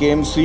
KMC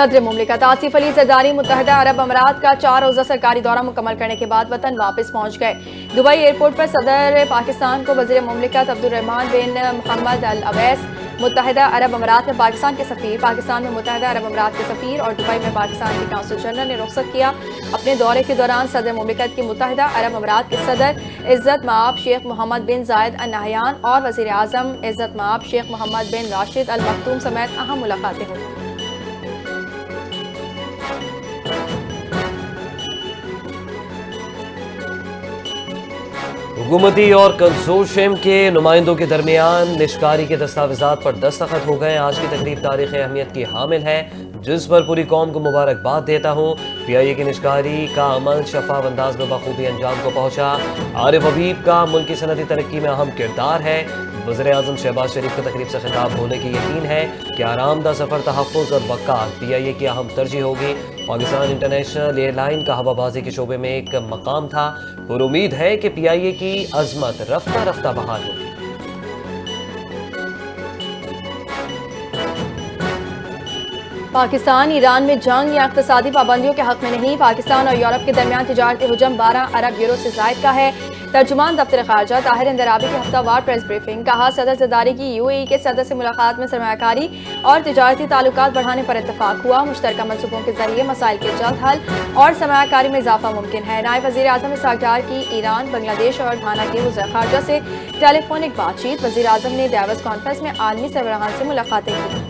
صدر مملکت آصف علی زرداری متحدہ عرب امارات کا 4 روزہ سرکاری دورہ مکمل کرنے کے بعد وطن واپس پہنچ گئے۔ دبئی ایئرپورٹ پر صدر پاکستان کو وزیر مملکت عبدالرحمان بن محمد العویس، متحدہ عرب امارات میں پاکستان کے سفیر، پاکستان میں متحدہ عرب امارات کے سفیر اور دبئی میں پاکستان کے قونصل جنرل نے رخصت کیا۔ اپنے دورے کے دوران صدر مملکت کی متحدہ عرب امارات کے صدر عزت مآب شیخ محمد بن زائد ال نہیان اور وزیر اعظم عزت مآب شیخ محمد بن راشد ال مکتوم سمیت اہم ملاقاتیں ہوئیں۔ حکومتی اور کنسورشیم کے نمائندوں کے درمیان نشکاری کے دستاویزات پر دستخط ہو گئے۔ آج کی تقریب تاریخی اہمیت کی حامل ہے، جس پر پوری قوم کو مبارکباد دیتا ہوں۔ پی آئی اے کی نشکاری کا عمل شفاف انداز میں بخوبی انجام کو پہنچا۔ عارف حبیب کا ملک کی صنعتی ترقی میں اہم کردار ہے۔ وزیر اعظم شہباز شریف کی تقریب سے خطاب ہونے کی یقین ہے کہ آرام دہ سفر، تحفظ اور بقا پی آئی اے کی اہم ترجیح ہوگی۔ پاکستان انٹرنیشنل ایئر لائن کا ہوا بازی کے شعبے میں ایک مقام تھا، پر امید ہے کہ پی آئی اے کی عظمت رفتہ رفتہ بحال ہوگی۔ پاکستان ایران میں جنگ یا اقتصادی پابندیوں کے حق میں نہیں۔ پاکستان اور یورپ کے درمیان تجارتی حجم 12 ارب یورو سے زائد کا ہے۔ ترجمان دفتر خارجہ طاہر اندرابی کی ہفتہ وار پریس بریفنگ۔ کہا صدر زرداری کی یو اے ای کے صدر سے ملاقات میں سرمایہ کاری اور تجارتی تعلقات بڑھانے پر اتفاق ہوا۔ مشترکہ منصوبوں کے ذریعے مسائل کے جلد حل اور سرمایہ کاری میں اضافہ ممکن ہے۔ نائب وزیر اعظم اسحاق ڈار کی ایران، بنگلہ دیش اور گھانا کے وزراء خارجہ سے ٹیلی فونک بات چیت۔ وزیر اعظم نے ڈیوس کانفرنس میں عالمی سربراہان سے ملاقاتیں کی۔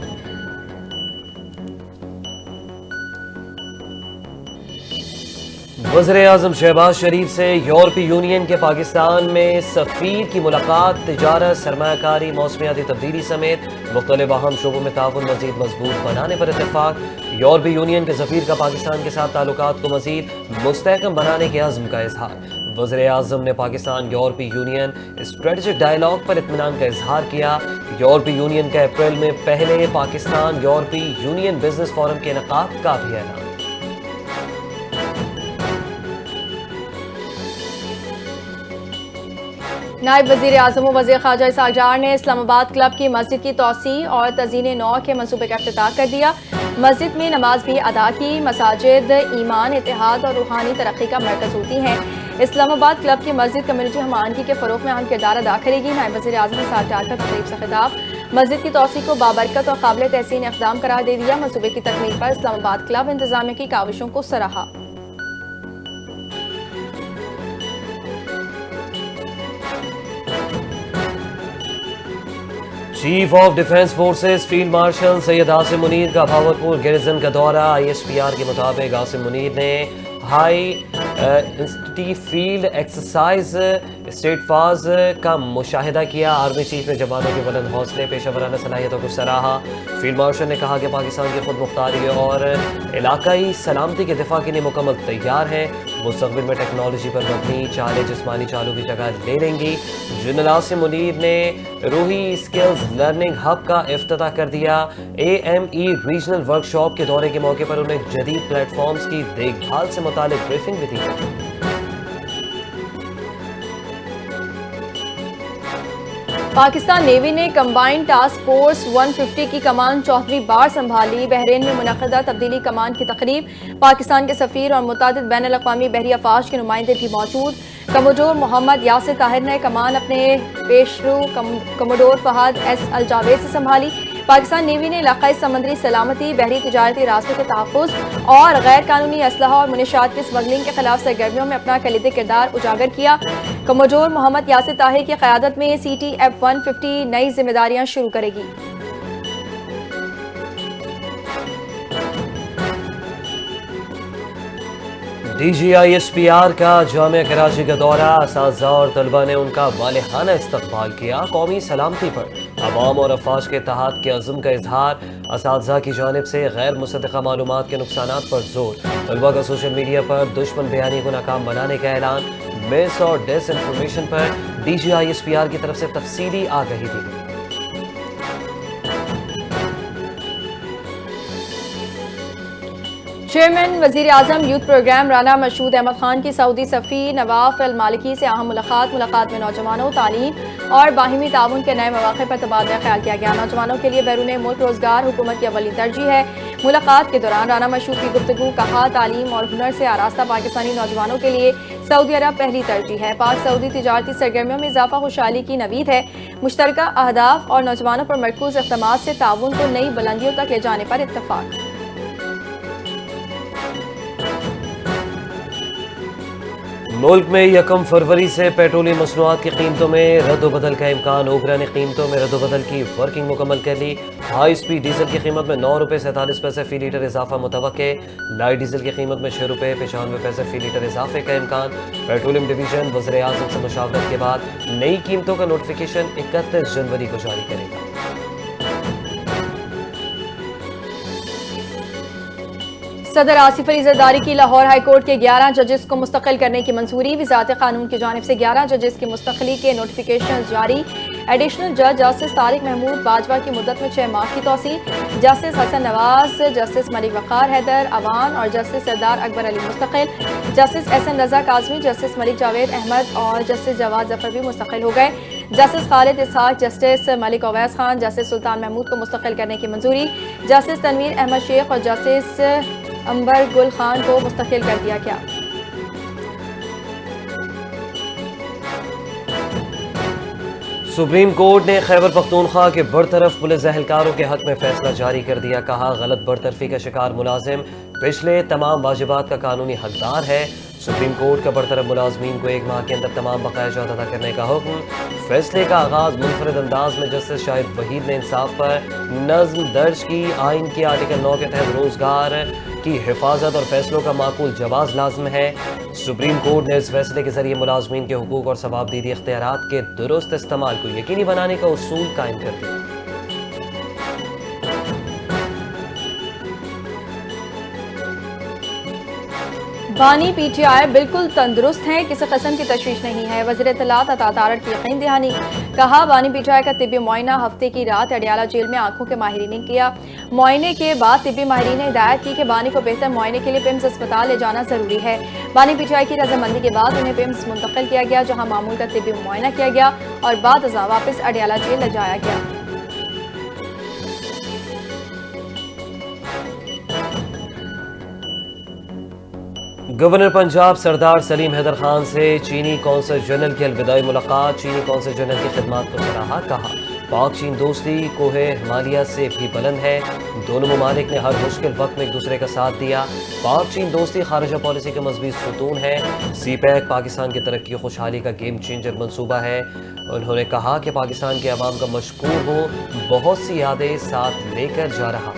وزیر اعظم شہباز شریف سے یورپی یونین کے پاکستان میں سفیر کی ملاقات۔ تجارت، سرمایہ کاری، موسمیاتی تبدیلی سمیت مختلف اہم شعبوں میں تعاون مزید مضبوط بنانے پر اتفاق۔ یورپی یونین کے سفیر کا پاکستان کے ساتھ تعلقات کو مزید مستحکم بنانے کے عزم کا اظہار۔ وزیر اعظم نے پاکستان یورپی یونین اسٹریٹجک ڈائیلاگ پر اطمینان کا اظہار کیا۔ یورپی یونین کا اپریل میں پہلے پاکستان یورپی یونین بزنس فورم کے انعقاد کا بھی اعلان۔ نائب وزیر اعظم و وزیر خارجہ اسحاق ڈار نے اسلام آباد کلب کی مسجد کی توسیع اور تزئین نو کے منصوبے کا افتتاح کر دیا۔ مسجد میں نماز بھی ادا کی۔ مساجد ایمان، اتحاد اور روحانی ترقی کا مرکز ہوتی ہیں۔ اسلام آباد کلب کی مسجد کمیونٹی ہمآہنگی کے فروغ میں اہم کردار ادا کرے گی۔ نائب وزیر اعظم اسحاق ڈار کا تقریب سے خطاب۔ مسجد کی توسیع کو بابرکت اور قابل تحسین اقدام قرار دے دیا۔ منصوبے کی تکمیل پر اسلام آباد کلب انتظامیہ کی کاوشوں کو سراہا۔ Chief of defence forces field marshal Syed Asim Munir کا بھاولپور گیریزن کا دورہ۔ آئی ایس پی آر کے مطابق عاصم منیر نے high intensity field exercise state فاز کا مشاہدہ کیا۔ آرمی چیف نے جوانوں کے بلند حوصلے، پیشہ ورانہ صلاحیتوں کو سراہا۔ فیلڈ مارشل نے کہا کہ پاکستان کی خود مختاری اور علاقائی سلامتی کے دفاع کے لیے مکمل تیار ہیں۔ مستقبل میں ٹیکنالوجی پر مبنی چالیں جسمانی چالوں کی جگہ لے لیں گی۔ جنرل عاصم منیر نے روحی اسکلز لرننگ ہب کا افتتاح کر دیا۔ A M E regional workshop کے دورے کے موقع پر انہیں جدید پلیٹ فارمز کی دیکھ بھال سے متعلق بریفنگ بھی دی گئی۔ پاکستان نیوی نے کمبائنڈ ٹاسک فورس 150 کی کمان 4ویں بار سنبھالی۔ بحرین میں منعقدہ تبدیلی کمان کی تقریب، پاکستان کے سفیر اور متعدد بین الاقوامی بحری افواج کے نمائندے بھی موجود۔ کموڈور محمد یاسر طاہر نے کمان اپنے پیشرو کموڈور فہد ایس الجاوید سے سنبھالی۔ پاکستان نیوی نے علاقائی سمندری سلامتی، بحری تجارتی راستوں کے تحفظ اور غیر قانونی اسلحہ اور منشیات کی اسمگلنگ کے خلاف سرگرمیوں میں اپنا کلیدی کردار اجاگر کیا۔ کموڈور محمد یاسر طاہر کی قیادت میں سی ٹی ایف 150 نئی ذمہ داریاں شروع کرے گی۔ D G I S P R کا جامعہ کراچی کا دورہ، اساتذہ اور طلبہ نے ان کا والہانہ استقبال کیا۔ قومی سلامتی پر عوام اور افواج کے اتحاد کے عزم کا اظہار، اساتذہ کی جانب سے غیر مصدقہ معلومات کے نقصانات پر زور، طلبہ کا سوشل میڈیا پر دشمن بیانی کو ناکام بنانے کا اعلان، مس اور ڈس انفارمیشن پر D G I S P R کی طرف سے تفصیلی آگہی دی گئی۔ چیئرمین وزیر اعظم یوتھ پروگرام رانا مشہود احمد خان کی سعودی سفیر نواف المالکی سے اہم ملاقات میں نوجوانوں، تعلیم اور باہمی تعاون کے نئے مواقع پر تبادلہ خیال کیا گیا۔ نوجوانوں کے لیے بیرون ملک روزگار حکومت کی اولین ترجیح ہے۔ ملاقات کے دوران رانا مشہور کی گفتگو، کہا تعلیم اور ہنر سے آراستہ پاکستانی نوجوانوں کے لیے سعودی عرب پہلی ترجیح ہے۔ پاک سعودی تجارتی سرگرمیوں میں اضافہ خوشحالی کی نوید ہے۔ مشترکہ اہداف اور نوجوانوں پر مرکوز اقدامات سے تعاون کو نئی بلندیوں تک لے جانے پر اتفاق۔ ملک میں 1 فروری سے پیٹرولیم مصنوعات کی قیمتوں میں رد و بدل کا امکان۔ اوگرا نے قیمتوں میں رد و بدل کی ورکنگ مکمل کر لی۔ ہائی سپیڈ ڈیزل کی قیمت میں 9 روپے 47 پیسے فی لیٹر اضافہ متوقع۔ لائٹ ڈیزل کی قیمت میں 6 روپے 95 پیسے فی لیٹر اضافے کا امکان۔ پیٹرولیم ڈویژن وزیر اعظم سے مشاورت کے بعد نئی قیمتوں کا نوٹیفیکیشن 31 جنوری کو جاری کرے گا۔ صدر آصف علی زرداری کی لاہور ہائی کورٹ کے 11 ججز کو مستقل کرنے کی منظوری۔ وزارت قانون کی جانب سے 11 ججز کی مستقلی کے نوٹیفیکیشن جاری۔ ایڈیشنل جج جسٹس طارق محمود باجوہ کی مدت میں 6 ماہ کی توسیع۔ جسٹس حسن نواز، جسٹس ملک وقار حیدر اوان اور جسٹس سردار اکبر علی مستقل۔ جسٹس احسن رضا کاظمی، جسٹس ملک جاوید احمد اور جسٹس جواد ظفر بھی مستقل ہو گئے۔ جسٹس خالد اسحاق، جسٹس ملک اویس خان، جسٹس سلطان محمود کو مستقل کرنے کی منظوری۔ جسٹس تنویر احمد شیخ اور جسٹس امبر گل خان کو مستقل کر دیا گیا۔ سپریم کورٹ نے خیبر پختونخوا کے برطرف پولیس اہلکاروں کے حق میں فیصلہ جاری کر دیا۔ کہا غلط برطرفی کا شکار ملازم پچھلے تمام واجبات کا قانونی حقدار ہے۔ سپریم کورٹ کا برطرف ملازمین کو 1 ماہ کے اندر تمام بقایا جات ادا کرنے کا حکم۔ فیصلے کا آغاز منفرد انداز میں جسٹس شاہد وحید نے انصاف پر نظم درج کی۔ آئین کے آرٹیکل 9 کے تحت روزگار کی حفاظت اور فیصلوں کا معقول جواز لازم ہے۔ سپریم کورٹ نے اس فیصلے کے ذریعے ملازمین کے حقوق اور ثوابدیدی اختیارات کے درست استعمال کو یقینی بنانے کا اصول قائم کر دیا۔ بانی پی ٹی آئی بالکل تندرست ہیں، کسی قسم کی تشویش نہیں ہے۔ وزیر اطلاعات عطا تارڑ کی یقین دہانی۔ کہا بانی پی ٹی آئی کا طبی معائنہ ہفتے کی رات اڈیالہ جیل میں آنکھوں کے ماہرین نے کیا۔ معائنے کے بعد طبی ماہرین نے ہدایت کی کہ بانی کو بہتر معائنے کے لیے پیمز اسپتال لے جانا ضروری ہے۔ بانی پی ٹی آئی کی رضامندی کے بعد انہیں پیمز منتقل کیا گیا، جہاں معمول کا طبی معائنہ کیا گیا اور بعد ازاں واپس اڈیالہ جیل لے جایا گیا۔ گورنر پنجاب سردار سلیم حیدر خان سے چینی قونصل جنرل کی الوداعی ملاقات۔ چینی قونصل جنرل کی خدمات کو سراہا۔ کہا پاک چین دوستی کوہ ہمالیہ سے بھی بلند ہے۔ دونوں ممالک نے ہر مشکل وقت میں ایک دوسرے کا ساتھ دیا۔ پاک چین دوستی خارجہ پالیسی کے مضبوط ستون ہے۔ سی پیک پاکستان کی ترقی و خوشحالی کا گیم چینجر منصوبہ ہے۔ انہوں نے کہا کہ پاکستان کے عوام کا مشکور ہو، بہت سی یادیں ساتھ لے کر جا رہا۔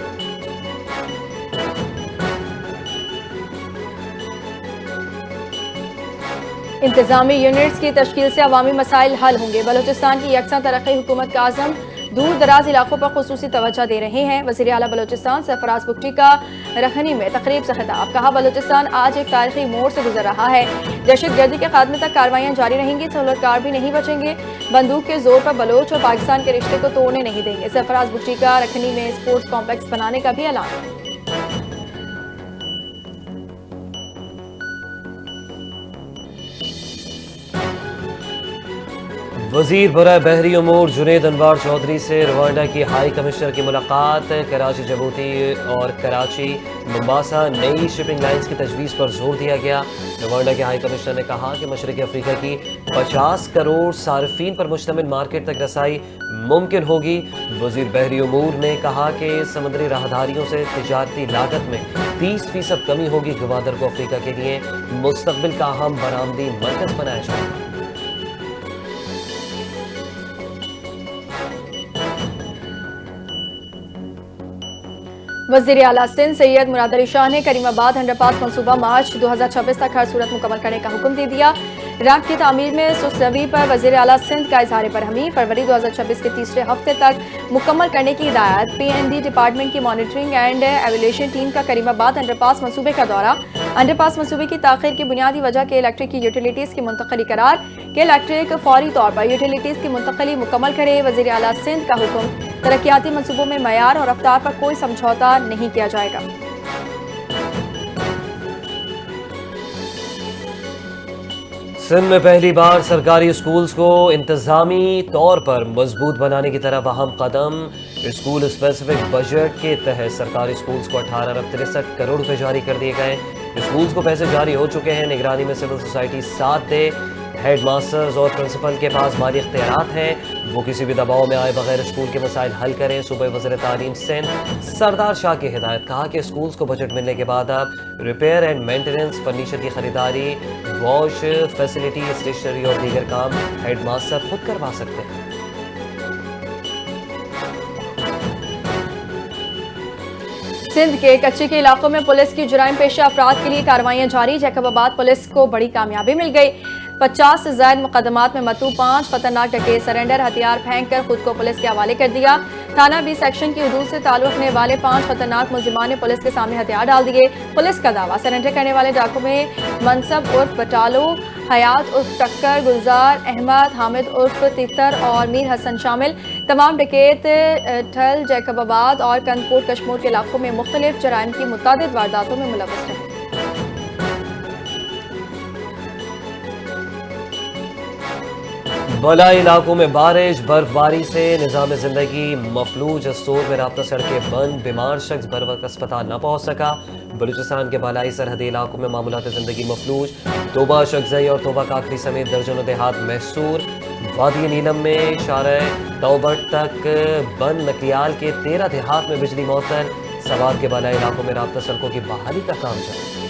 انتظامی یونٹس کی تشکیل سے عوامی مسائل حل ہوں گے۔ بلوچستان کی یکساں ترقی حکومت کا عزم، دور دراز علاقوں پر خصوصی توجہ دے رہے ہیں۔ وزیر اعلیٰ بلوچستان سرفراز بگٹی کا رکھنی میں تقریب سے خطاب۔ کہا بلوچستان آج ایک تاریخی موڑ سے گزر رہا ہے۔ دہشت گردی کے خاتمے تک کارروائیاں جاری رہیں گی، سہولت کار بھی نہیں بچیں گے۔ بندوق کے زور پر بلوچ اور پاکستان کے رشتے کو توڑنے نہیں دیں گے۔ سرفراز بگٹی کا رکھنی میں اسپورٹس کمپلیکس بنانے کا بھی اعلان۔ وزیر برائے بحری امور جنید انوار چودھری سے روانڈا کی ہائی کمشنر کی ملاقات۔ کراچی جبوتی اور کراچی ممباسا نئی شپنگ لائنز کی تجویز پر زور دیا گیا۔ روانڈا کے ہائی کمشنر نے کہا کہ مشرقی افریقہ کی 50 کروڑ صارفین پر مشتمل مارکیٹ تک رسائی ممکن ہوگی۔ وزیر بحری امور نے کہا کہ سمندری راہداریوں سے تجارتی لاگت میں 30% کمی ہوگی۔ گوادر کو افریقہ کے لیے مستقبل کا اہم برآمدی مرکز بنایا جائے گا۔ وزیر اعلیٰ سندھ سید مراد علی شاہ نے کریم آباد انڈر پاس منصوبہ مارچ 2026 تک ہر صورت مکمل کرنے کا حکم دے دیا۔ رنگ کی تعمیر میں سست روی پر وزیر اعلیٰ سندھ کا اظہار برہمی۔ فروری 2026 کے تیسرے ہفتے تک مکمل کرنے کی ہدایت۔ پی این ڈی ڈپارٹمنٹ کی مانیٹرنگ اینڈ ایویلیویشن ٹیم کا کریم آباد انڈر پاس منصوبے کا دورہ۔ انڈر پاس منصوبے کی تاخیر کی بنیادی وجہ کے الیکٹرک کی یوٹیلیٹیز کی منتقلی قرار کہ الیکٹرک فوری طور پر یوٹیلیٹیز کی منتقلی مکمل کرے۔ وزیر اعلیٰ سندھ کا حکم، ترقیاتی منصوبوں میں معیار اور رفتار پر کوئی سمجھوتہ نہیں کیا جائے گا۔ سندھ میں پہلی بار سرکاری سکولز کو انتظامی طور پر مضبوط بنانے کی طرف اہم قدم. اسکول اسپیسیفک بجٹ کے تحت سرکاری سکولز کو 18 ارب 63 کروڑ روپے جاری کر دیے گئے. اسکولز کو پیسے جاری ہو چکے ہیں. نگرانی میں سول سوسائٹی ساتھ دے. ہیڈ ماسٹرز اور پرنسپل کے پاس مالی اختیارات ہیں, وہ کسی بھی دباؤ میں آئے بغیر اسکول کے مسائل حل کریں. صوبائی وزیر تعلیم سندھ سردار شاہ کی ہدایت. کہا کہ اسکولز کو بجٹ ملنے کے بعد اب ریپیئر اینڈ مینٹیننس, فرنیچر کی خریداری, واش فیسلٹی, اسٹیشنری اور دیگر کام ہیڈ ماسٹر خود کروا سکتے ہیں. سندھ کے کچے کے علاقوں میں پولیس کی جرائم پیشہ افراد کے لیے کارروائیاں جاری. جیکب آباد پولیس کو بڑی کامیابی مل گئی. 50 سے زائد مقدمات میں متو 5 خطرناک ڈکیت سرنڈر, ہتھیار پھینک کر خود کو پولیس کے حوالے کر دیا. تھانہ بی سیکشن کی حدود سے تعلق رکھنے والے 5 خطرناک ملزمان نے پولیس کے سامنے ہتھیار ڈال دیے. پولیس کا دعویٰ, سرنڈر کرنے والے ڈاکو میں منصب عرف بٹالو, حیات عرف ٹکر, گلزار احمد, حامد عرف تیتر اور میر حسن شامل. تمام ڈکیت ٹھل, جیکب آباد اور کندکوٹ کشمور کے علاقوں میں مختلف جرائم کی متعدد وارداتوں میں ملوث رہے. بالائی علاقوں میں بارش برف باری سے نظام زندگی مفلوج. اسٹور میں رابطہ سڑکیں بند, بیمار شخص بر وقت اسپتال نہ پہنچ سکا. بلوچستان کے بالائی سرحدی علاقوں میں معمولات زندگی مفلوج. توبہ شکزئی اور توبہ کاکری سمیت درجنوں دیہات محصور. وادی نیلم میں شارع توبٹ تک بند, نکیال کے 13 دیہات میں بجلی معطل. سوات کے بالائی علاقوں میں رابطہ سڑکوں کی بحالی کا کام جاری.